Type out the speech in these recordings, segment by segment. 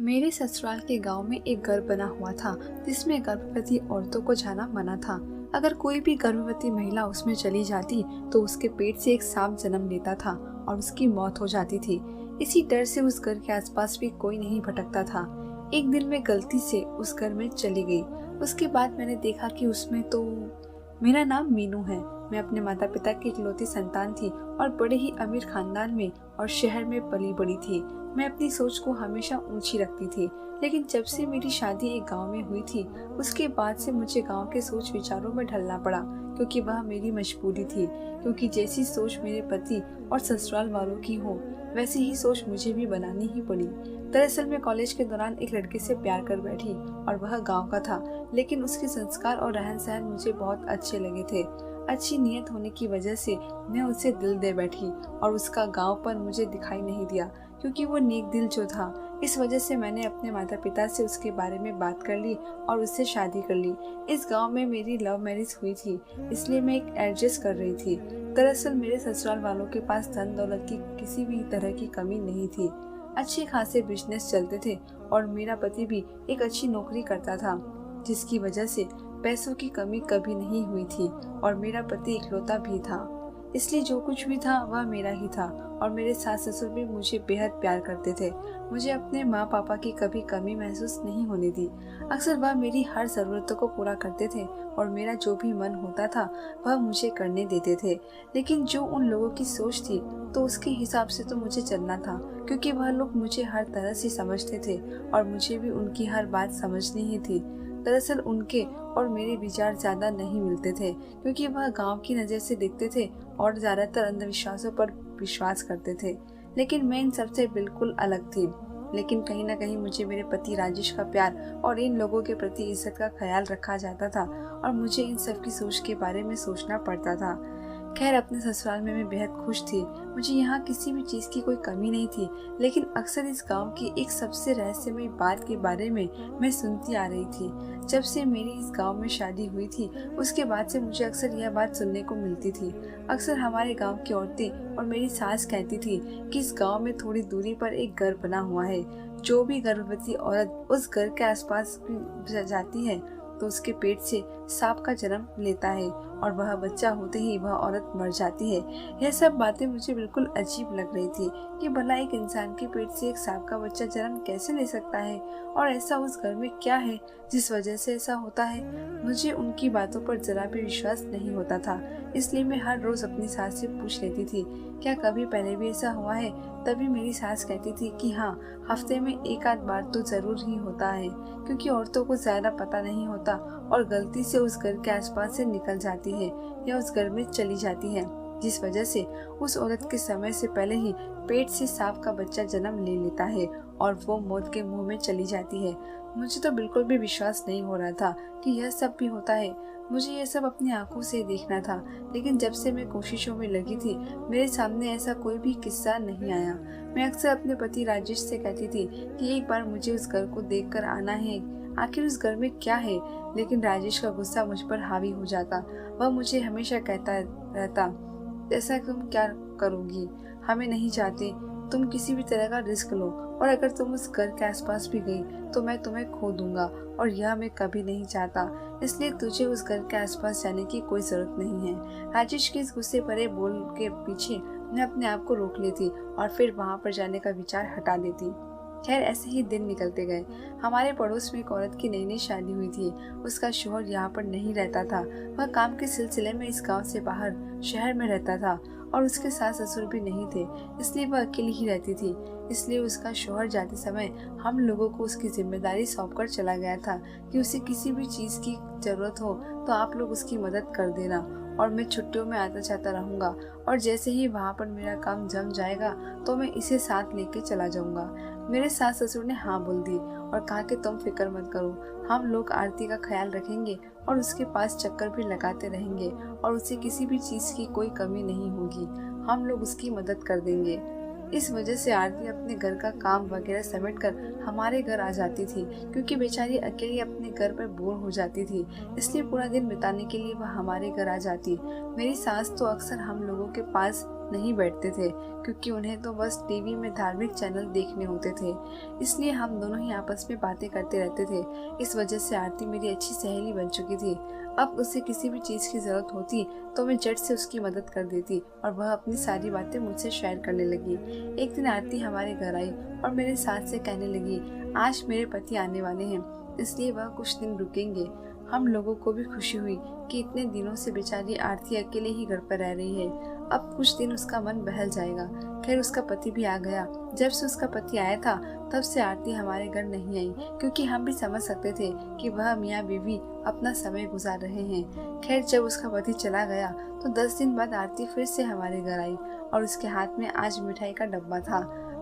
मेरे ससुराल के गांव में एक घर बना हुआ था जिसमें गर्भवती औरतों को जाना मना था। अगर कोई भी गर्भवती महिला उसमें चली जाती तो उसके पेट से एक सांप जन्म लेता था और उसकी मौत हो जाती थी। इसी डर से उस घर के आसपास भी कोई नहीं भटकता था। एक दिन मैं गलती से उस घर में चली गई। उसके बाद मैंने देखा कि उसमें तो मेरा नाम मीनू है। मैं अपने माता पिता की इकलौती संतान थी और बड़े ही अमीर खानदान में और शहर में पली बड़ी थी। मैं अपनी सोच को हमेशा ऊंची रखती थी, लेकिन जब से मेरी शादी एक गांव में हुई थी उसके बाद से मुझे गांव के सोच विचारों में ढलना पड़ा, क्योंकि वह मेरी मजबूरी थी। क्योंकि जैसी सोच मेरे पति और ससुराल वालों की हो वैसी ही सोच मुझे भी बनानी ही पड़ी। दरअसल मैं कॉलेज के दौरान एक लड़के से प्यार कर बैठी और वह गांव का था, लेकिन उसके संस्कार और रहन सहन मुझे बहुत अच्छे लगे थे। अच्छी नीयत होने की वजह से मैं उसे दिल दे बैठी और उसका गांव पर मुझे दिखाई नहीं दिया, क्योंकि वो नेक दिल जो था। इस वजह से मैंने अपने माता पिता से उसके बारे में बात कर ली और उससे शादी कर ली। इस गांव में मेरी लव मैरिज हुई थी, इसलिए मैं एक एडजस्ट कर रही थी। दरअसल मेरे ससुराल वालों के पास धन दौलत की किसी भी तरह की कमी नहीं थी। अच्छे खासे बिजनेस चलते थे और मेरा पति भी एक अच्छी नौकरी करता था, जिसकी वजह से पैसों की कमी कभी नहीं हुई थी और मेरा पति इकलौता भी था। इसलिए जो कुछ भी था वह मेरा ही था और मेरे सास ससुर भी मुझे बेहद प्यार करते थे। मुझे अपने माँ पापा की कभी कमी महसूस नहीं होने दी। अक्सर वह मेरी हर ज़रूरतों को पूरा करते थे और मेरा जो भी मन होता था वह मुझे करने देते थे। लेकिन जो उन लोगों की सोच थी तो उसके हिसाब से तो मुझे चलना था, क्योंकि वह लोग मुझे हर तरह से समझते थे और मुझे भी उनकी हर बात समझनी ही थी। दरअसल उनके और मेरे विचार ज्यादा नहीं मिलते थे, क्योंकि वह गांव की नज़र से देखते थे और ज्यादातर अंधविश्वासों पर विश्वास करते थे। लेकिन मैं इन सबसे बिल्कुल अलग थी। लेकिन कहीं ना कहीं मुझे मेरे पति राजेश का प्यार और इन लोगों के प्रति इज्जत का ख्याल रखा जाता था और मुझे इन सब की सोच के बारे में सोचना पड़ता था। खैर, अपने ससुराल में मैं बेहद खुश थी। मुझे यहाँ किसी भी चीज़ की कोई कमी नहीं थी। लेकिन अक्सर इस गांव की एक सबसे रहस्यमय बात के बारे में मैं सुनती आ रही थी। जब से मेरी इस गांव में शादी हुई थी उसके बाद से मुझे अक्सर यह बात सुनने को मिलती थी। अक्सर हमारे गांव की औरतें और मेरी सास कहती थी कि इस गांव में थोड़ी दूरी पर एक घर बना हुआ है। जो भी गर्भवती औरत उस घर के आसपास जाती है तो उसके पेट से सांप का जन्म लेता है और वह बच्चा होते ही वह औरत मर जाती है। यह सब बातें मुझे बिल्कुल अजीब लग रही थी कि भला एक इंसान के पेट से एक सांप का बच्चा जन्म कैसे ले सकता है और ऐसा उस घर में क्या है जिस वजह से ऐसा होता है। मुझे उनकी बातों पर जरा भी विश्वास नहीं होता था, इसलिए मैं हर रोज अपनी सास से पूछ लेती थी क्या कभी पहले भी ऐसा हुआ है। तभी मेरी सास कहती थी कि हाँ, हफ्ते में एक आध बार तो जरूर ही होता है, क्योंकि औरतों को ज्यादा पता नहीं होता और गलती से उस घर के आसपास से निकल जाती है या उस घर में चली जाती है, जिस वजह से उस औरत के समय से पहले ही पेट से सांप का बच्चा जन्म ले लेता है और वो मौत के मुंह में चली जाती है। मुझे तो बिल्कुल भी विश्वास नहीं हो रहा था कि यह सब भी होता है। मुझे यह सब अपनी आंखों से देखना था, लेकिन जब से मैं कोशिशों में लगी थी मेरे सामने ऐसा कोई भी किस्सा नहीं आया। मैं अक्सर अपने पति राजेश से कहती थी कि एक बार मुझे उस घर को देखकर आना है, आखिर उस घर में क्या है। लेकिन राजेश का गुस्सा मुझ पर हावी हो जाता। वह मुझे हमेशा कहता रहता, ऐसा तुम क्या करोगी, हमें नहीं चाहते, तुम किसी भी तरह का रिस्क लो और अगर तुम उस घर के आसपास भी गई तो मैं तुम्हें खो दूंगा और यह मैं कभी नहीं चाहता, इसलिए तुझे उस घर के आसपास जाने की कोई जरूरत नहीं है। राजेश के इस गुस्से भरे बोल के पीछे मैं अपने आप को रोक लेती और फिर वहां पर जाने का विचार हटा देती। खैर, ऐसे ही दिन निकलते गए। हमारे पड़ोस में एक औरत की नई नई शादी हुई थी। उसका शौहर यहाँ पर नहीं रहता था, वह काम के सिलसिले में इस गांव से बाहर शहर में रहता था और उसके सास ससुर भी नहीं थे, इसलिए वह अकेली ही रहती थी। इसलिए उसका शौहर जाते समय हम लोगों को उसकी जिम्मेदारी सौंपकर चला गया था कि उसे किसी भी चीज़ की जरूरत हो तो आप लोग उसकी मदद कर देना और मैं छुट्टियों में आता जाता रहूँगा और जैसे ही वहाँ पर मेरा काम जम जाएगा तो मैं इसे साथ लेके चला जाऊँगा। मेरे सास ससुर ने हाँ बोल दी और कहा कि तुम फिक्र मत करो, हम लोग आरती का ख्याल रखेंगे और उसके पास चक्कर भी लगाते रहेंगे और उसे किसी भी चीज़ की कोई कमी नहीं होगी, हम लोग उसकी मदद कर देंगे। इस वजह से आरती अपने घर का काम वगैरह समेटकर हमारे घर आ जाती थी, क्योंकि बेचारी अकेली अपने घर पर बोर हो जाती थी, इसलिए पूरा दिन बिताने के लिए वह हमारे घर आ जाती। मेरी सास तो अक्सर हम लोगों के पास नहीं बैठते थे, क्योंकि उन्हें तो बस टीवी में धार्मिक चैनल देखने होते थे। इसलिए हम दोनों ही आपस में बातें करते रहते थे। इस वजह से आरती मेरी अच्छी सहेली बन चुकी थी। अब उसे किसी भी चीज़ की ज़रूरत होती तो मैं झट से उसकी मदद कर देती और वह अपनी सारी बातें मुझसे शेयर करने लगी। एक दिन आरती हमारे घर आई और मेरे सास से कहने लगी, आज मेरे पति आने वाले हैं, इसलिए वह कुछ दिन रुकेंगे। हम लोगों को भी खुशी हुई कि इतने दिनों से बेचारी आरती अकेले ही घर पर रह रही है, अब कुछ दिन उसका मन बहल जाएगा। खैर उसका पति भी आ गया। जब से उसका पति आया था तब से आरती हमारे घर नहीं आई, क्योंकि हम भी समझ सकते थे कि वह मियाँ बीवी अपना समय गुजार रहे हैं। खैर जब उसका पति चला गया तो 10 दिन बाद आरती फिर से हमारे घर आई और उसके हाथ में आज मिठाई का डब्बा था।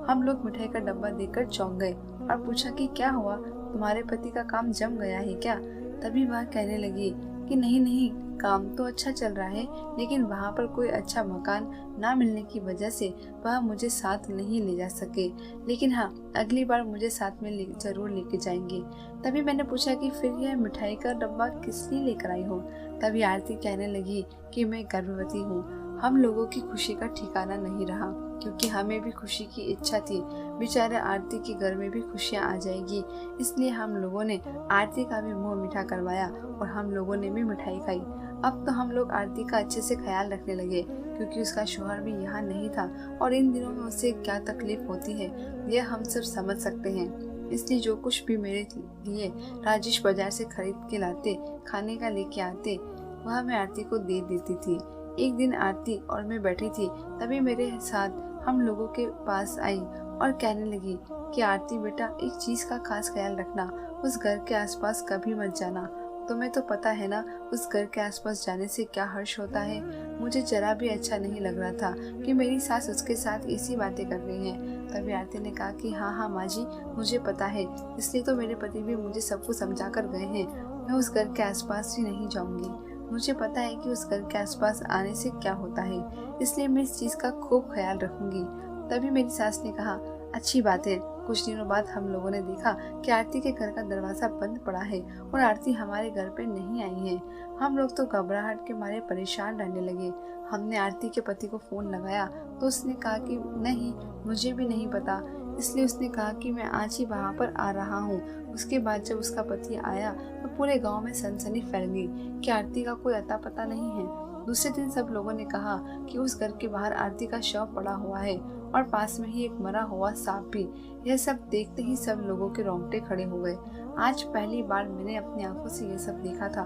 हम लोग मिठाई का डब्बा देखकर चौंक गए और पूछा कि क्या हुआ, तुम्हारे पति का काम जम गया है क्या? तभी वह कहने लगी कि नहीं नहीं, काम तो अच्छा चल रहा है, लेकिन वहाँ पर कोई अच्छा मकान ना मिलने की वजह से वह मुझे साथ नहीं ले जा सके, लेकिन हाँ अगली बार मुझे साथ में जरूर लेके जाएंगे। तभी मैंने पूछा कि फिर यह मिठाई का डब्बा किस लिए लेकर आई हो? तभी आरती कहने लगी कि मैं गर्भवती हूँ। हम लोगों की खुशी का ठिकाना नहीं रहा, क्योंकि हमें भी खुशी की इच्छा थी। बेचारे आरती के घर में भी खुशियाँ आ जाएगी, इसलिए हम लोगों ने आरती का भी मुंह मीठा करवाया और हम लोगों ने भी मिठाई खाई। अब तो हम लोग आरती का अच्छे से ख्याल रखने लगे, क्योंकि उसका शौहर भी यहाँ नहीं था और इन दिनों में उसे क्या तकलीफ होती है यह हम सब समझ सकते हैं। इसलिए जो कुछ भी मेरे लिए राजेश बाजार से खरीद के लाते, खाने का लेके आते, वह मैं आरती को दे देती थी। एक दिन आरती और मैं बैठी थी, तभी मेरे साथ हम लोगों के पास आई और कहने लगी कि आरती बेटा, एक चीज़ का खास ख्याल रखना, उस घर के आसपास कभी मत जाना। तुम्हें तो पता है ना उस घर के आसपास जाने से क्या हर्ष होता है। मुझे जरा भी अच्छा नहीं लग रहा था कि मेरी सास उसके साथ ऐसी बातें कर रही है। तभी आरती ने कहा कि हाँ हाँ माँ जी, मुझे पता है, इसलिए तो मेरे पति भी मुझे सब कुछ समझा कर गए हैं। मैं उस घर के आसपास ही नहीं जाऊंगी। मुझे पता है कि उस घर के आसपास आने से क्या होता है, इसलिए मैं इस चीज़ का खूब ख्याल रखूंगी। तभी मेरी सास ने कहा, अच्छी बात है। कुछ दिनों बाद हम लोगों ने देखा कि आरती के घर का दरवाजा बंद पड़ा है और आरती हमारे घर पे नहीं आई है। हम लोग तो घबराहट के मारे परेशान रहने लगे। हमने आरती के पति को फोन लगाया तो उसने कहा कि नहीं, मुझे भी नहीं पता। इसलिए उसने कहा कि मैं आज ही वहाँ पर आ रहा हूँ। उसके बाद जब उसका पति आया तो पूरे गांव में सनसनी फैल गई कि आरती का कोई अता पता नहीं है। दूसरे दिन सब लोगों ने कहा कि उस घर के बाहर आरती का शव पड़ा हुआ है और पास में ही एक मरा हुआ सांप भी। यह सब देखते ही सब लोगों के रोंगटे खड़े हो गए। आज पहली बार मैंने अपनी आंखों से यह सब देखा था।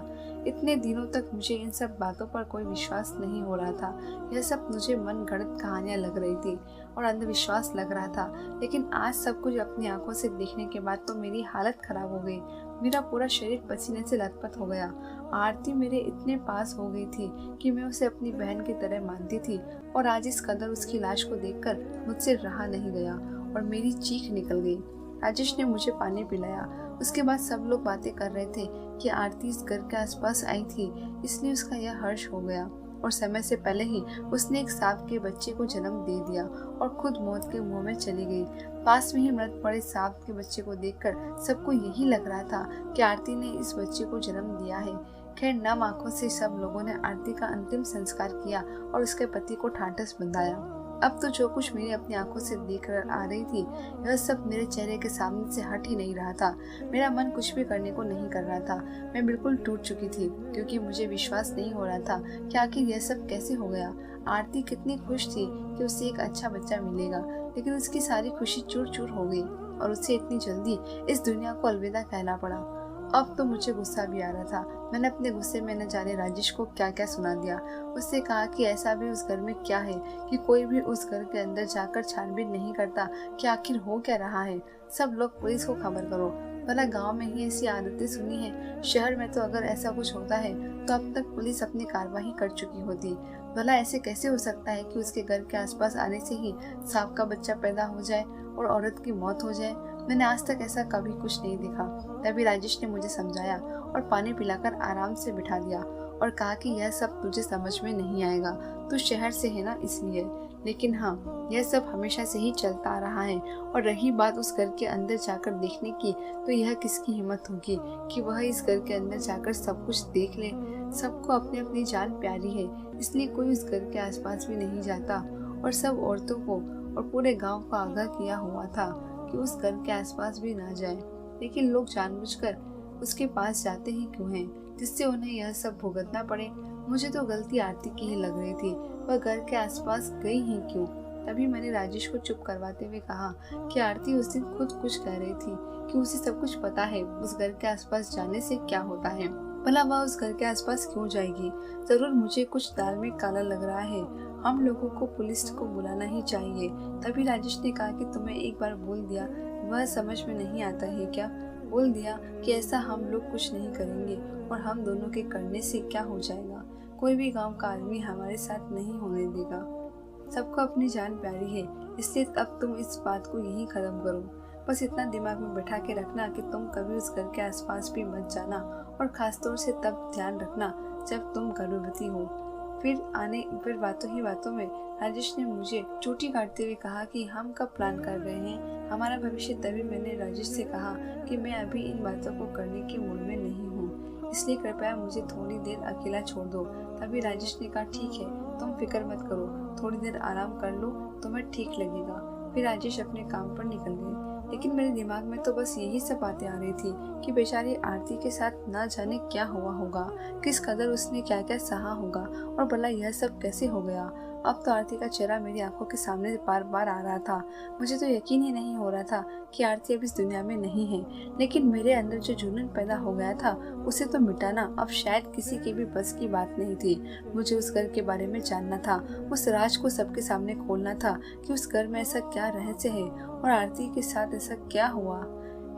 इतने दिनों तक मुझे इन सब बातों पर कोई विश्वास नहीं हो रहा था। यह सब मुझे मन गढ़ंत कहानियां लग रही थी और अंधविश्वास लग रहा था, लेकिन आज सब कुछ अपनी आंखों से देखने के बाद तो मेरी हालत खराब हो गई। मेरा पूरा शरीर पसीने से लथपथ हो गया। आरती मेरे इतने पास हो गई थी कि मैं उसे अपनी बहन की तरह मानती थी और आज इस कदर उसकी लाश को देखकर मुझसे रहा नहीं गया और मेरी चीख निकल गई। राजेश ने मुझे पानी पिलाया। उसके बाद सब लोग बातें कर रहे थे कि आरती इस घर के आसपास आई थी, इसलिए उसका यह हर्ष हो गया और समय से पहले ही उसने एक सांप के बच्चे को जन्म दे दिया और खुद मौत के मुंह में चली गई। पास में ही मृत पड़े सांप के बच्चे को देखकर सबको यही लग रहा था कि आरती ने इस बच्चे को जन्म दिया है। खैर नम आंखों से सब लोगों ने आरती का अंतिम संस्कार किया और उसके पति को ठाठस बंधाया। अब तो जो कुछ मेरी अपनी आंखों से देख कर आ रही थी यह सब मेरे चेहरे के सामने से हट ही नहीं रहा था। मेरा मन कुछ भी करने को नहीं कर रहा था। मैं बिल्कुल टूट चुकी थी, क्योंकि मुझे विश्वास नहीं हो रहा था कि आखिर यह सब कैसे हो गया। आरती कितनी खुश थी कि उसे एक अच्छा बच्चा मिलेगा, लेकिन उसकी सारी खुशी चूर चूर हो गई और उसे इतनी जल्दी इस दुनिया को अलविदा कहना पड़ा। अब तो मुझे गुस्सा भी आ रहा था। मैंने अपने गुस्से में न जाने राजेश को क्या क्या सुना दिया। उससे कहा कि ऐसा भी उस घर में क्या है कि कोई भी उस घर के अंदर जाकर छानबीन नहीं करता कि आखिर हो क्या रहा है। सब लोग पुलिस को खबर करो। भला गांव में ही ऐसी आदतें सुनी है, शहर में तो अगर ऐसा कुछ होता है तो अब तक पुलिस अपनी कार्रवाई कर चुकी होती। भला ऐसे कैसे हो सकता है कि उसके घर के आसपास आने से ही सांप का बच्चा पैदा हो जाए और औरत की मौत हो जाए। मैंने आज तक ऐसा कभी कुछ नहीं देखा। तभी राजेश ने मुझे समझाया और पानी पिलाकर आराम से बिठा दिया और कहा कि यह सब तुझे समझ में नहीं आएगा, तू शहर से है ना इसलिए। लेकिन हाँ, यह सब हमेशा से ही चलता आ रहा है। और रही बात उस घर के अंदर जाकर देखने की, तो यह किसकी हिम्मत होगी कि वह इस घर के अंदर जाकर सब कुछ देख ले। सबको अपनी अपनी जान प्यारी है, इसलिए कोई उस घर के आसपास भी नहीं जाता। और सब औरतों को और पूरे गांव को आगाह किया हुआ था कि उस घर के आसपास भी ना जाए। लेकिन लोग जानबूझकर उसके पास जाते ही क्यों हैं, जिससे उन्हें यह सब भुगतना पड़े। मुझे तो गलती आरती की ही लग रही थी, वह घर के आसपास गई ही क्यों। तभी मैंने राजेश को चुप करवाते हुए कहा कि आरती उस दिन खुद कुछ कह रही थी कि उसे सब कुछ पता है उस घर के आसपास जाने से क्या होता है। भला वह उस घर के आसपास क्यों जाएगी। जरूर मुझे कुछ दाल में काला लग रहा है। हम लोगों को पुलिस को बुलाना ही चाहिए। तभी राजेश ने कहा कि तुम्हें एक बार बोल दिया, वह समझ में नहीं आता है क्या। बोल दिया कि ऐसा हम लोग कुछ नहीं करेंगे और हम दोनों के करने से क्या हो जाएगा। कोई भी गांव का आदमी हमारे साथ नहीं होने देगा। सबको अपनी जान प्यारी है, इसलिए अब तुम इस बात को यहीं खत्म करो। बस इतना दिमाग में बैठा के रखना कि तुम कभी उस घर के आसपास भी मत जाना, और खासतौर से तब ध्यान रखना जब तुम गर्भवती हो। फिर बातों ही बातों में राजेश ने मुझे चोटी काटते हुए कहा कि हम कब प्लान कर रहे हैं हमारा भविष्य। तभी मैंने राजेश से कहा कि मैं अभी इन बातों को करने के मूड में नहीं हूँ, इसलिए कृपया मुझे थोड़ी देर अकेला छोड़ दो। तभी राजेश ने कहा ठीक है, तुम फिक्र मत करो, थोड़ी देर आराम कर लो, तुम्हें ठीक लगेगा। फिर राजेश अपने काम पर निकल गए। लेकिन मेरे दिमाग में तो बस यही सब बातें आ रही थी कि बेचारी आरती के साथ ना जाने क्या हुआ होगा, किस कदर उसने क्या क्या सहा होगा, और भला यह सब कैसे हो गया। अब तो आरती का चेहरा मेरी आंखों के सामने बार बार आ रहा था। मुझे तो यकीन ही नहीं हो रहा था कि आरती अब इस दुनिया में नहीं है। लेकिन मेरे अंदर जो जुनून पैदा हो गया था उसे तो मिटाना अब शायद किसी के भी बस की बात नहीं थी। मुझे उस घर के बारे में जानना था, उस राज को सबके सामने खोलना था कि उस घर में ऐसा क्या रहस्य है और आरती के साथ ऐसा क्या हुआ।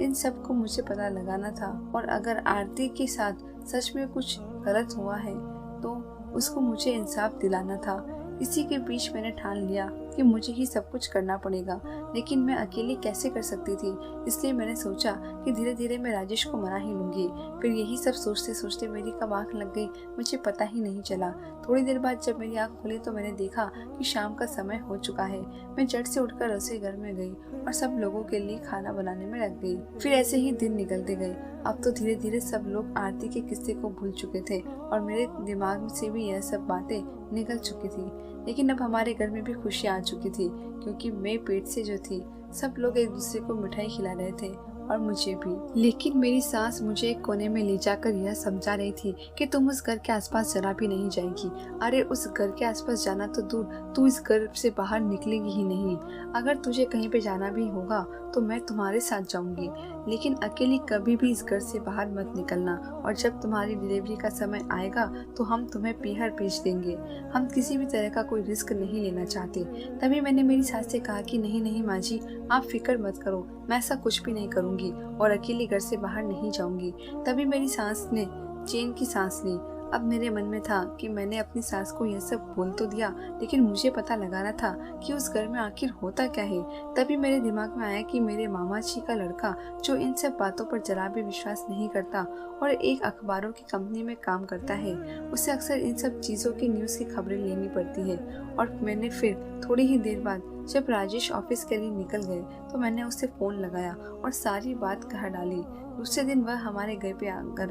इन सब को मुझे पता लगाना था, और अगर आरती के साथ सच में कुछ गलत हुआ है तो उसको मुझे इंसाफ दिलाना था। इसी के बीच मैंने ठान लिया कि मुझे ही सब कुछ करना पड़ेगा, लेकिन मैं अकेली कैसे कर सकती थी। इसलिए मैंने सोचा कि धीरे धीरे मैं राजेश को मना ही लूंगी। फिर यही सब सोचते सोचते मेरी कब आँख लग गई मुझे पता ही नहीं चला। थोड़ी देर बाद जब मेरी आँख खुली तो मैंने देखा कि शाम का समय हो चुका है। मैं झट से उठकर रसोई घर में गई और सब लोगों के लिए खाना बनाने में लग गई। फिर ऐसे ही दिन निकलते गए। अब तो धीरे धीरे सब लोग आरती के किस्से को भूल चुके थे और मेरे दिमाग से भी यह सब बातें निकल चुकी थी। लेकिन अब हमारे घर में भी खुशियाँ आ चुकी थी, क्योंकि मैं पेट से जो थी सब लोग एक दूसरे को मिठाई खिला रहे थे और मुझे भी। लेकिन मेरी सास मुझे एक कोने में ले जाकर यह समझा रही थी कि तुम उस घर के आसपास जरा भी नहीं जाएगी। अरे उस घर के आसपास जाना तो दूर, तू इस घर से बाहर निकलेगी ही नहीं। अगर तुझे कहीं पे जाना भी होगा तो मैं तुम्हारे साथ जाऊंगी, लेकिन अकेली कभी भी इस घर से बाहर मत निकलना। और जब तुम्हारी डिलीवरी का समय आएगा तो हम तुम्हें पीहर भेज देंगे। हम किसी भी तरह का कोई रिस्क नहीं लेना चाहते। तभी मैंने मेरी सास से कहा कि नहीं नहीं माँ जी, आप फिक्र मत करो, मैं ऐसा कुछ भी नहीं करूंगी और अकेली घर से बाहर नहीं जाऊंगी। तभी मेरी सास ने चैन की सांस ली। अब मेरे मन में था कि मैंने अपनी सास को यह सब बोल तो दिया, लेकिन मुझे पता लगाना था कि उस घर में आखिर होता क्या है। तभी मेरे दिमाग में आया कि मेरे मामा जी का लड़का, जो इन सब बातों पर जरा भी विश्वास नहीं करता और एक अखबारों की कंपनी में काम करता है, उसे अक्सर इन सब चीज़ों की न्यूज़ की खबरें लेनी पड़ती है। और मैंने फिर थोड़ी ही देर बाद जब राजेश ऑफिस के लिए निकल गए तो मैंने उसे फोन लगाया और सारी बात कह डाली। दूसरे दिन वह हमारे घर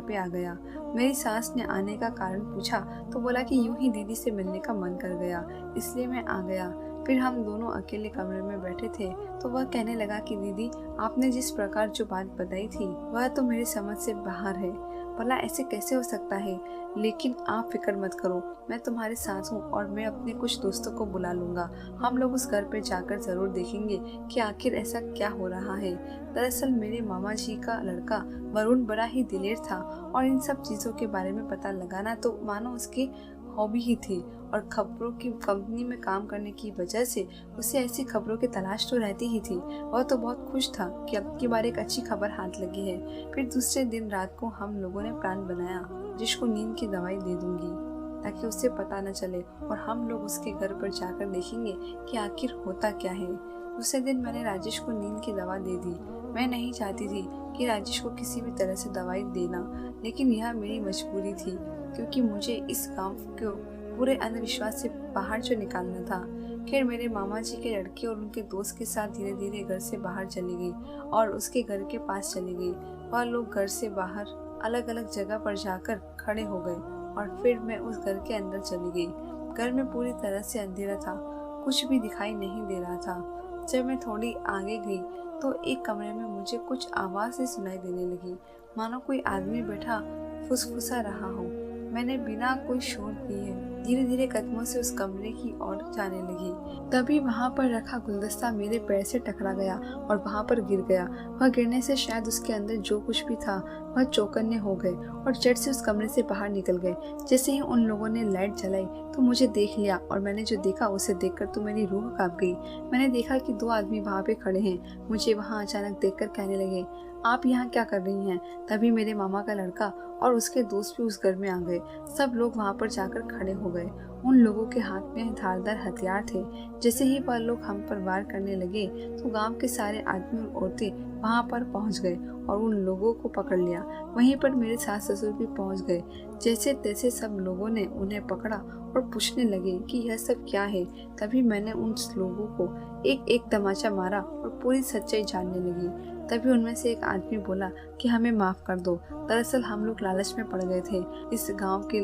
पे आ गया। मेरी सास ने आने का कारण पूछा तो बोला कि यूं ही दीदी से मिलने का मन कर गया, इसलिए मैं आ गया। फिर हम दोनों अकेले कमरे में बैठे थे तो वह कहने लगा कि दीदी, आपने जिस प्रकार जो बात बताई थी वह तो मेरी समझ से बाहर है। भला ऐसे कैसे हो सकता है, लेकिन आप फिक्र मत करो, मैं तुम्हारे साथ हूँ और मैं अपने कुछ दोस्तों को बुला लूंगा। हम लोग उस घर पे जाकर जरूर देखेंगे कि आखिर ऐसा क्या हो रहा है। दरअसल मेरे मामा जी का लड़का वरुण बड़ा ही दिलेर था और इन सब चीज़ों के बारे में पता लगाना तो मानो उसकी हॉबी ही थी। और खबरों की कंपनी में काम करने की वजह से उसे ऐसी खबरों की तलाश तो रहती ही थी। वह तो बहुत खुश था कि अब की बार एक अच्छी खबर हाथ लगी है। फिर दूसरे दिन रात को हम लोगों ने प्लान बनाया, जिसको नींद की दवाई दे दूंगी ताकि उसे पता न चले, और हम लोग उसके घर पर जाकर देखेंगे कि आखिर होता क्या है। दूसरे दिन मैंने राजेश को नींद की दवा दे दी। मैं नहीं चाहती थी कि राजेश को किसी भी तरह से दवाई देना, लेकिन यह मेरी मजबूरी थी, क्योंकि मुझे इस गांव को पूरे अंधविश्वास से बाहर जो निकालना था। खैर मेरे मामा जी के लड़के और उनके दोस्त के साथ धीरे धीरे घर से बाहर चली गई और उसके घर के पास चली गई। वह लोग घर से बाहर अलग अलग जगह पर जाकर खड़े हो गए और फिर मैं उस घर के अंदर चली गई। घर में पूरी तरह से अंधेरा था, कुछ भी दिखाई नहीं दे रहा था। जब मैं थोड़ी आगे गई तो एक कमरे में मुझे कुछ आवाज़ें सुनाई देने लगी, मानो कोई आदमी बैठा फुसफुसा रहा हो। मैंने बिना कोई शोर किए धीरे धीरे कदमों से उस कमरे की ओर जाने लगी। तभी वहाँ पर रखा गुलदस्ता मेरे पैर से टकरा गया और वहाँ पर गिर गया। वह गिरने से शायद उसके अंदर जो कुछ भी था वह चौकन्ने हो गए और झट से उस कमरे से बाहर निकल गए। जैसे ही उन लोगों ने लाइट जलाई तो मुझे देख लिया और मैंने जो देखा उसे देखकर तो मेरी रूह कांप गई। मैंने देखा कि 2 आदमी वहाँ पे खड़े हैं। मुझे वहाँ अचानक देखकर कहने लगे, आप यहाँ क्या कर रही हैं? तभी मेरे मामा का लड़का और उसके दोस्त भी उस घर में आ गए। सब लोग वहाँ पर जाकर खड़े हो गए। उन लोगों के हाथ में धारदार हथियार थे। जैसे ही वह लोग हम पर वार करने लगे तो गांव के सारे आदमी और औरतें वहाँ पर पहुँच गए और उन लोगों को पकड़ लिया। वहीं पर मेरे सास ससुर भी पहुँच गए। जैसे तैसे सब लोगों ने उन्हें पकड़ा और पूछने लगे कि यह सब क्या है। तभी मैंने उन लोगों को एक एक तमाचा मारा और पूरी सच्चाई जानने लगी। तभी उनमें से एक आदमी बोला कि हमें माफ कर दो, दरअसल हम लोग लालच में पड़ गए थे। इस गांव के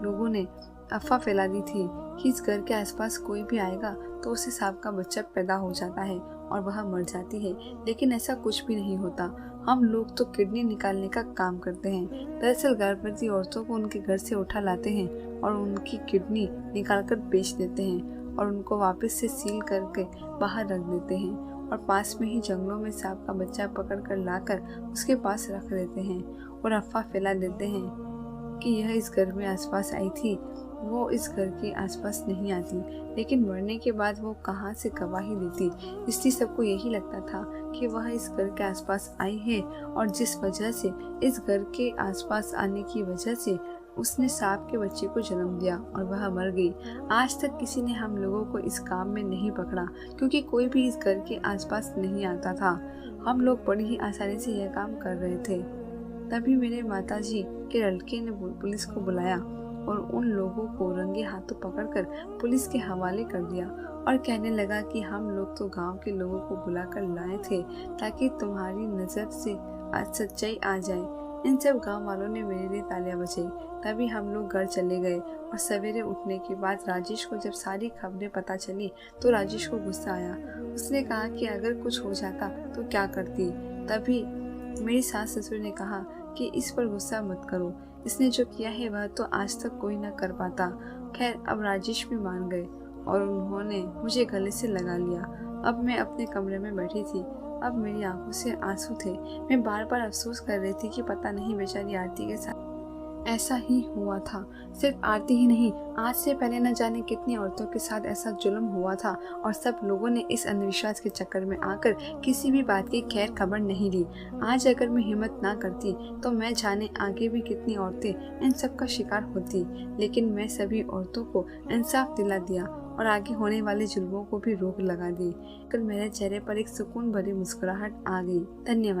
लोगों ने अफवाह फैला दी थी कि इस घर के आसपास कोई भी आएगा तो उसे सांप का बच्चा पैदा हो जाता है और वह मर जाती है, लेकिन ऐसा कुछ भी नहीं होता। हम लोग तो किडनी निकालने का काम करते हैं। दरअसल गर्भवती औरतों को उनके घर से उठा लाते हैं और उनकी किडनी निकालकर बेच देते हैं और उनको वापस से सील करके बाहर रख देते हैं और पास में ही जंगलों में सांप का बच्चा पकड़ कर लाकर उसके पास रख देते हैं और अफवाह फैला देते हैं कि यह इस घर में आसपास आई थी। वो इस घर के आसपास नहीं आती, लेकिन मरने के बाद वो कहाँ से गवाही देती। इसलिए सबको यही लगता था कि वह इस घर के आसपास आई है और जिस वजह से इस घर के आसपास आने की वजह से उसने सांप के बच्चे को जन्म दिया और वह मर गई। आज तक किसी ने हम लोगों को इस काम में नहीं पकड़ा क्योंकि कोई भी इस घर के आसपास नहीं आता था। हम लोग बड़ी ही आसानी से यह काम कर रहे थे। तभी मेरे माताजी के लड़के ने पुलिस को बुलाया और उन लोगों को रंगे हाथों पकड़कर पुलिस के हवाले कर दिया और कहने लगा कि हम लोग तो गांव के लोगों को बुलाकर लाए थे ताकि तुम्हारी नज़र से आज सच्चाई आ जाए। इन सब गांव वालों ने मेरे लिए तालियां बजाई। तभी हम लोग घर चले गए और सवेरे उठने के बाद राजेश को जब सारी खबरें पता चली तो राजेश को गुस्सा आया। उसने कहा कि अगर कुछ हो जाता तो क्या करती। तभी मेरी सास ससुर ने कहा कि इस पर गुस्सा मत करो, इसने जो किया है वह तो आज तक कोई न कर पाता। खैर अब राजेश भी मान गए और उन्होंने मुझे गले से लगा लिया। अब मैं अपने कमरे में बैठी थी। अब मेरी आंखों से आंसू थे। मैं बार बार अफसोस कर रही थी कि पता नहीं बेचारी आरती के साथ ऐसा ही हुआ था। सिर्फ आरती ही नहीं, आज से पहले न जाने कितनी औरतों के साथ ऐसा जुल्म हुआ था और सब लोगों ने इस अंधविश्वास के चक्कर में आकर किसी भी बात की खैर खबर नहीं ली। आज अगर मैं हिम्मत ना करती तो मैं जाने आगे भी कितनी औरतें इन सब का शिकार होती, लेकिन मैं सभी औरतों को इंसाफ दिला दिया और आगे होने वाले जुल्मों को भी रोक लगा दी। कल मेरे चेहरे पर एक सुकून भरी मुस्कुराहट आ गई। धन्यवाद।